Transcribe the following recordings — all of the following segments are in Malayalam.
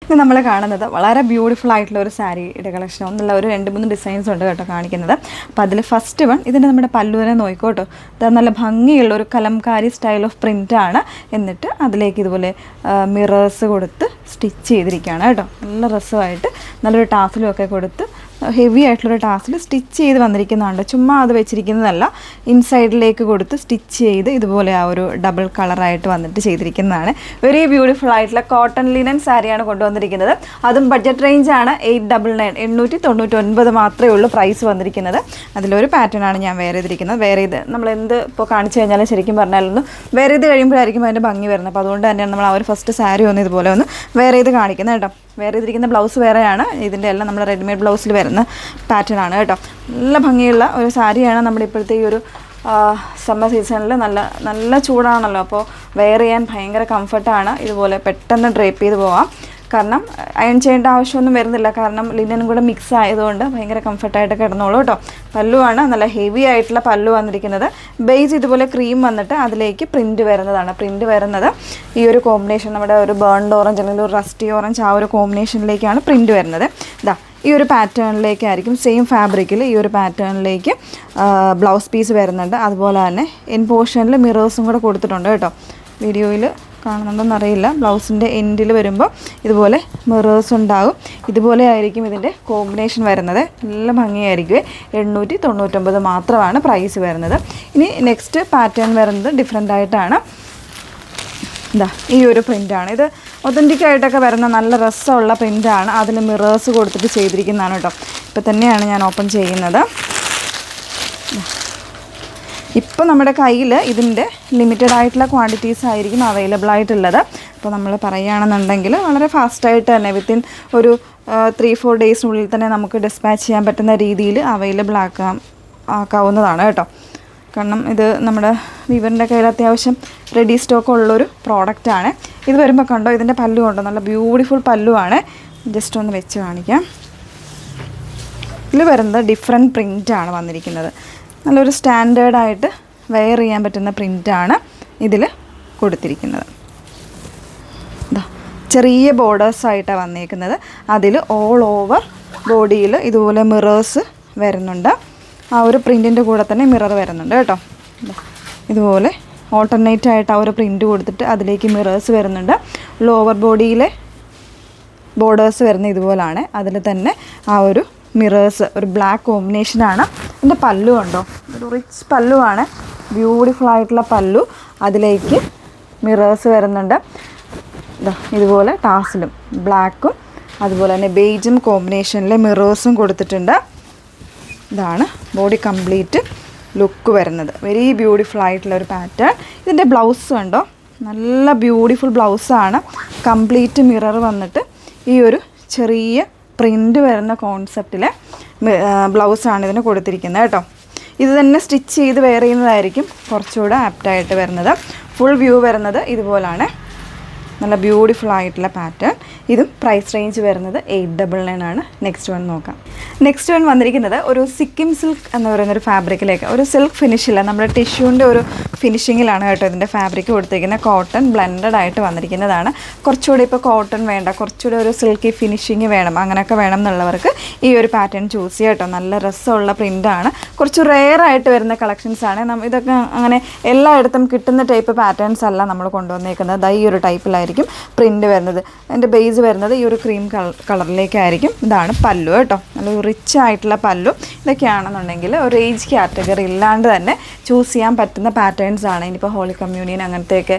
ഇത് നമ്മൾ കാണുന്നത് വളരെ ബ്യൂട്ടിഫുൾ ആയിട്ടുള്ള ഒരു സാരിയുടെ കളക്ഷൻ. ഒന്നുള്ള ഒരു 2-3 ഡിസൈൻസ് ഉണ്ട് കേട്ടോ കാണിക്കുന്നത്. അപ്പോൾ അതിൽ ഫസ്റ്റ് വൺ ഇതിൻ്റെ നമ്മുടെ പല്ലുവിനെ നോക്കിക്കോട്ടോ. ഇത് നല്ല ഭംഗിയുള്ള ഒരു കലംകാരി സ്റ്റൈൽ ഓഫ് പ്രിൻ്റാണ്. എന്നിട്ട് അതിലേക്ക് ഇതുപോലെ മിറേഴ്സ് കൊടുത്ത് സ്റ്റിച്ച് ചെയ്തിരിക്കുകയാണ് കേട്ടോ. നല്ല രസമായിട്ട് നല്ലൊരു ടാസിലും ഒക്കെ കൊടുത്ത് ഹെവി ആയിട്ടുള്ളൊരു ടാസിൽ സ്റ്റിച്ച് ചെയ്ത് വന്നിരിക്കുന്നതാണ്. ചുമ്മാ അത് വെച്ചിരിക്കുന്നതല്ല, ഇൻസൈഡിലേക്ക് കൊടുത്ത് സ്റ്റിച്ച് ചെയ്ത് ഇതുപോലെ ആ ഒരു ഡബിൾ കളറായിട്ട് വന്നിട്ട് ചെയ്തിരിക്കുന്നതാണ്. വെരി ബ്യൂട്ടിഫുൾ ആയിട്ടുള്ള കോട്ടൺ ലിനൻ സാരിയാണ് കൊണ്ടുവന്നിരിക്കുന്നത്. അതും ബഡ്ജറ്റ് റേഞ്ചാണ്. 899 899 മാത്രമേ ഉള്ളൂ പ്രൈസ് വന്നിരിക്കുന്നത്. അതിലൊരു പാറ്റേൺ ആണ് ഞാൻ വേറെ ചെയ്തിരിക്കുന്നത്. വേറെ ഇത് നമ്മൾ എന്ത് ഇപ്പോൾ കാണിച്ചു കഴിഞ്ഞാലും ശരിക്കും പറഞ്ഞാലൊന്നും വേറെ ഇത് കഴിയുമ്പോഴായിരിക്കും അതിൻ്റെ ഭംഗി വരുന്നത്. അപ്പോൾ അതുകൊണ്ട് തന്നെയാണ് നമ്മൾ ആ ഒരു ഫസ്റ്റ് സാരി ഒന്ന് ഇതുപോലെ ഒന്ന് വേറെ ഇത് കാണിക്കുന്നത് കേട്ടോ. വേറെ ചെയ്തിരിക്കുന്ന ബ്ലൗസ് വേറെയാണ്. ഇതിൻ്റെ എല്ലാം നമ്മുടെ റെഡിമെയ്ഡ് ബ്ലൗസിൽ വരുന്ന പാറ്റേൺ ആണ് കേട്ടോ. നല്ല ഭംഗിയുള്ള ഒരു സാരിയാണ്. നമ്മുടെ ഇപ്പോഴത്തെ ഈ ഒരു സമ്മർ സീസണിൽ നല്ല ചൂടാണല്ലോ, അപ്പോൾ വെയർ ചെയ്യാൻ ഭയങ്കര കംഫർട്ടാണ്. ഇതുപോലെ പെട്ടെന്ന് ഡ്രേപ്പ് ചെയ്ത് പോവാം. കാരണം അയൺ ചെയ്യേണ്ട ആവശ്യമൊന്നും വരുന്നില്ല. കാരണം ലിനനും കൂടെ മിക്സ് ആയതുകൊണ്ട് ഭയങ്കര കംഫർട്ടായിട്ട് കിടന്നോളൂ കേട്ടോ. പല്ലുവാണ് നല്ല ഹെവി ആയിട്ടുള്ള പല്ലു വന്നിരിക്കുന്നത്. ബേസ് ഇതുപോലെ ക്രീം വന്നിട്ട് അതിലേക്ക് പ്രിൻറ്റ് വരുന്നതാണ്. പ്രിൻറ്റ് വരുന്നത് ഈ ഒരു കോമ്പിനേഷൻ, നമ്മുടെ ഒരു ബേൺഡ് ഓറഞ്ച് അല്ലെങ്കിൽ ഒരു റസ്റ്റി ഓറഞ്ച് ആ ഒരു കോമ്പിനേഷനിലേക്കാണ് പ്രിൻറ്റ് വരുന്നത്. ഇതാ ഈ ഒരു പാറ്റേണിലേക്കായിരിക്കും സെയിം ഫാബ്രിക്കിൽ ഈ ഒരു പാറ്റേണിലേക്ക് ബ്ലൗസ് പീസ് വരുന്നുണ്ട്. അതുപോലെ തന്നെ എൻ പോർഷനിൽ മിറേഴ്സും കൂടെ കൊടുത്തിട്ടുണ്ട് കേട്ടോ. വീഡിയോയിൽ കാണുന്നുണ്ടോയെന്ന് അറിയില്ല. ബ്ലൗസിൻ്റെ എൻഡിൽ വരുമ്പോൾ ഇതുപോലെ മിറേഴ്സ് ഉണ്ടാകും. ഇതുപോലെ ആയിരിക്കും ഇതിൻ്റെ കോമ്പിനേഷൻ വരുന്നത്. നല്ല ഭംഗിയായിരിക്കും. 899 മാത്രമാണ് പ്രൈസ് വരുന്നത്. ഇനി നെക്സ്റ്റ് പാറ്റേൺ വരുന്നത് ഡിഫറെൻ്റ് ആയിട്ടാണ്. ഇതാ ഈ ഒരു പ്രിൻ്റാണ്. ഇത് ഒതൻറ്റിക്കായിട്ടൊക്കെ വരുന്ന നല്ല രസമുള്ള പ്രിൻ്റാണ്. അതിൽ മിറേഴ്സ് കൊടുത്തിട്ട് ചെയ്തിരിക്കുന്നതാണ് കേട്ടോ. ഇപ്പോൾ തന്നെയാണ് ഞാൻ ഓപ്പൺ ചെയ്യുന്നത്. ഇപ്പോൾ നമ്മുടെ കയ്യിൽ ഇതിൻ്റെ ലിമിറ്റഡ് ആയിട്ടുള്ള ക്വാണ്ടിറ്റീസ് ആയിരിക്കും അവൈലബിൾ ആയിട്ടുള്ളത്. അപ്പോൾ നമ്മൾ പറയുകയാണെന്നുണ്ടെങ്കിൽ വളരെ ഫാസ്റ്റായിട്ട് തന്നെ വിത്തിൻ ഒരു 3-4 ഡേയ്സിനുള്ളിൽ തന്നെ നമുക്ക് ഡിസ്പാച്ച് ചെയ്യാൻ പറ്റുന്ന രീതിയിൽ അവൈലബിൾ ആക്കാവുന്നതാണ് കേട്ടോ. കാരണം ഇത് നമ്മുടെ വിവറിൻ്റെ കയ്യിൽ അത്യാവശ്യം റെഡി സ്റ്റോക്ക് ഉള്ളൊരു പ്രോഡക്റ്റാണ്. ഇത് വരുമ്പോൾ കണ്ടോ, ഇതിൻ്റെ പല്ലു കണ്ടോ, നല്ല ബ്യൂട്ടിഫുൾ പല്ലുവാണ്. ജസ്റ്റ് ഒന്ന് വെച്ച് കാണിക്കാം. ഇതിൽ വരുന്നത് ഡിഫറെൻറ്റ് പ്രിൻ്റാണ് വന്നിരിക്കുന്നത്. നല്ലൊരു സ്റ്റാൻഡേർഡായിട്ട് വെയർ ചെയ്യാൻ പറ്റുന്ന പ്രിൻ്റാണ് ഇതിൽ കൊടുത്തിരിക്കുന്നത്. ഇതാ ചെറിയ ബോർഡേഴ്സായിട്ടാണ് വന്നിരിക്കുന്നത്. അതിൽ ഓൾ ഓവർ ബോഡിയിൽ ഇതുപോലെ മിറേഴ്സ് വരുന്നുണ്ട്. ആ ഒരു പ്രിൻറ്റിൻ്റെ കൂടെ തന്നെ മിറർ വരുന്നുണ്ട് കേട്ടോ. ഇതുപോലെ ഓൾട്ടർനേറ്റ് ആയിട്ട് ആ ഒരു പ്രിൻറ്റ് കൊടുത്തിട്ട് അതിലേക്ക് മിറേഴ്സ് വരുന്നുണ്ട്. ലോവർ ബോഡിയിലെ ബോർഡേഴ്സ് വരുന്ന ഇതുപോലാണ്. അതിൽ തന്നെ ആ ഒരു മിറേഴ്സ് ഒരു ബ്ലാക്ക് കോമ്പിനേഷനാണ്. എൻ്റെ പല്ലു ഉണ്ടോ, ഒരു റിച്ച് പല്ലുവാണ്. ബ്യൂട്ടിഫുൾ ആയിട്ടുള്ള പല്ലു. അതിലേക്ക് മിറേഴ്സ് വരുന്നുണ്ട്. ഇതുപോലെ ടാസിലും ബ്ലാക്കും അതുപോലെ തന്നെ ബേജും കോമ്പിനേഷനിൽ മിറേഴ്സും കൊടുത്തിട്ടുണ്ട്. ഇതാണ് ബോഡി കംപ്ലീറ്റ് ലുക്ക് വരുന്നത്. വെരി ബ്യൂട്ടിഫുൾ ആയിട്ടുള്ള ഒരു പാറ്റേൺ. ഇതിൻ്റെ ബ്ലൗസ് കണ്ടോ, നല്ല ബ്യൂട്ടിഫുൾ ബ്ലൗസാണ്. കംപ്ലീറ്റ് മിറർ വന്നിട്ട് ഈ ഒരു ചെറിയ പ്രിൻ്റ് വരുന്ന കോൺസെപ്റ്റിലെ ബ്ലൗസാണ് ഇതിന് കൊടുത്തിരിക്കുന്നത് കേട്ടോ. ഇത് തന്നെ സ്റ്റിച്ച് ചെയ്ത് വെയർ ചെയ്യുന്നതായിരിക്കും കുറച്ചുകൂടെ ആപ്റ്റായിട്ട് വരുന്നത്. ഫുൾ വ്യൂ വരുന്നത് ഇതുപോലാണ്. നല്ല ബ്യൂട്ടിഫുൾ ആയിട്ടുള്ള പാറ്റേൺ. ഇതും പ്രൈസ് റേഞ്ച് വരുന്നത് 899 ആണ്. നെക്സ്റ്റ് വൺ നോക്കാം. നെക്സ്റ്റ് വൺ വന്നിരിക്കുന്നത് ഒരു സിക്കിം സിൽക്ക് എന്ന് പറയുന്നൊരു ഫാബ്രിക്കിലേക്ക്, ഒരു സിൽക്ക് ഫിനിഷില്ല, നമ്മുടെ ടിഷ്യൂൻ്റെ ഒരു ഫിനിഷിങ്ങിലാണ് കേട്ടോ ഇതിൻ്റെ ഫാബ്രിക് കൊടുത്തിരിക്കുന്നത്. കോട്ടൺ ബ്ലെൻഡഡ് ആയിട്ട് വന്നിരിക്കുന്നതാണ്. കുറച്ചുകൂടി ഇപ്പോൾ കോട്ടൺ വേണ്ട, കുറച്ചുകൂടി ഒരു സിൽക്കി ഫിനിഷിങ് വേണം, അങ്ങനെയൊക്കെ വേണം എന്നുള്ളവർക്ക് ഈ ഒരു പാറ്റേൺ ചൂസ് ചെയ്യാം കേട്ടോ. നല്ല രസമുള്ള പ്രിൻ്റാണ്. കുറച്ച് റെയർ ആയിട്ട് വരുന്ന കളക്ഷൻസാണ്. ഇതൊക്കെ അങ്ങനെ എല്ലായിടത്തും കിട്ടുന്ന ടൈപ്പ് പാറ്റേൺസ് അല്ല നമ്മൾ കൊണ്ടുവന്നേക്കുന്നത്. ഈ ഒരു ടൈപ്പിലായിരിക്കും പ്രിൻ്റ് വരുന്നത്. അതിൻ്റെ ബേസ് വരുന്നത് ഈ ഒരു ക്രീം കളറിലേക്കായിരിക്കും. ഇതാണ് പല്ലു കേട്ടോ. നല്ല റിച്ച് ആയിട്ടുള്ള പല്ലു. ഇതൊക്കെയാണെന്നുണ്ടെങ്കിൽ ഒരു ഏജ് കാറ്റഗറി ഇല്ലാണ്ട് തന്നെ ചൂസ് ചെയ്യാൻ പറ്റുന്ന പാറ്റേൺസ് ആണ്. ഇനിയിപ്പോൾ ഹോളി കമ്മ്യൂണിയൻ അങ്ങനത്തെയൊക്കെ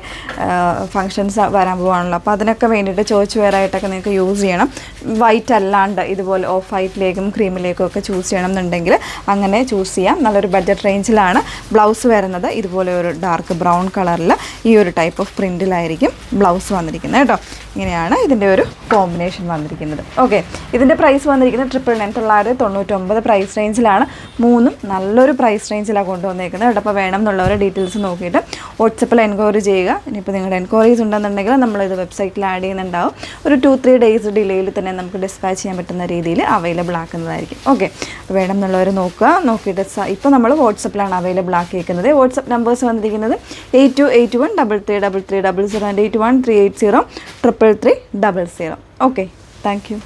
ഫങ്ഷൻസ് വരാൻ പോകാണല്ലോ, അപ്പോൾ അതിനൊക്കെ വേണ്ടിയിട്ട് ചോയ്സ് വെയർ ആയിട്ടൊക്കെ നിങ്ങൾക്ക് യൂസ് ചെയ്യണം. വൈറ്റ് അല്ലാണ്ട് ഇതുപോലെ ഓഫ് വൈറ്റിലേക്കും ക്രീമിലേക്കും ഒക്കെ ചൂസ് ചെയ്യണം എന്നുണ്ടെങ്കിൽ അങ്ങനെ ചൂസ് ചെയ്യാം. നല്ലൊരു ബഡ്ജറ്റ് റേഞ്ചിലാണ്. ബ്ലൗസ് വരുന്നത് ഇതുപോലെ ഒരു ഡാർക്ക് ബ്രൗൺ കളറിൽ ഈ ഒരു ടൈപ്പ് ഓഫ് പ്രിൻറ്റിലായിരിക്കും ബ്ലൗസ് വന്നിരിക്കുന്നത് കേട്ടോ. ഇങ്ങനെയാണ് ഇതിൻ്റെ ഒരു കോമ്പിനേഷൻ വന്നിരിക്കുന്നത്. ഓക്കെ, ഇതിൻ്റെ പ്രൈസ് വന്നിരിക്കുന്നത് 999 പ്രൈസ് റേഞ്ചിലാണ്. മൂന്നും നല്ലൊരു പ്രൈസ് റേഞ്ചിലാണ് കൊണ്ടുവന്നിരിക്കുന്നത് കേട്ടോ. അപ്പോൾ വേണം എന്നുള്ളവർ ഡീറ്റെയിൽസ് നോക്കിയിട്ട് വാട്സപ്പിൽ എൻക്വയറി ചെയ്യുക. ഇനിയിപ്പോൾ നിങ്ങളുടെ എൻക്വയറീസ് ഉണ്ടെന്നുണ്ടെങ്കിൽ നമ്മളിത് വെബ്സൈറ്റിൽ ആഡ് ചെയ്യുന്നുണ്ടാവും. ഒരു 2-3 ഡേയ്സ് ഡിലേയിൽ തന്നെ നമുക്ക് ഡിസ്പാച്ച് ചെയ്യാൻ പറ്റുന്ന രീതിയിൽ അവൈലബിൾ ആക്കുന്നതായിരിക്കും. ഓക്കെ, അപ്പോൾ വേണം എന്നുള്ളവർ നോക്കുക. നോക്കിയിട്ട് ഇപ്പോൾ നമ്മൾ വാട്സപ്പിലാണ് അവൈലബിൾ ആക്കിയിരിക്കുന്നത്. വാട്സപ്പ് നമ്പേഴ്സ് വന്നിരിക്കുന്നത് 8281333300 and 81380380 33300. Okay, thank you.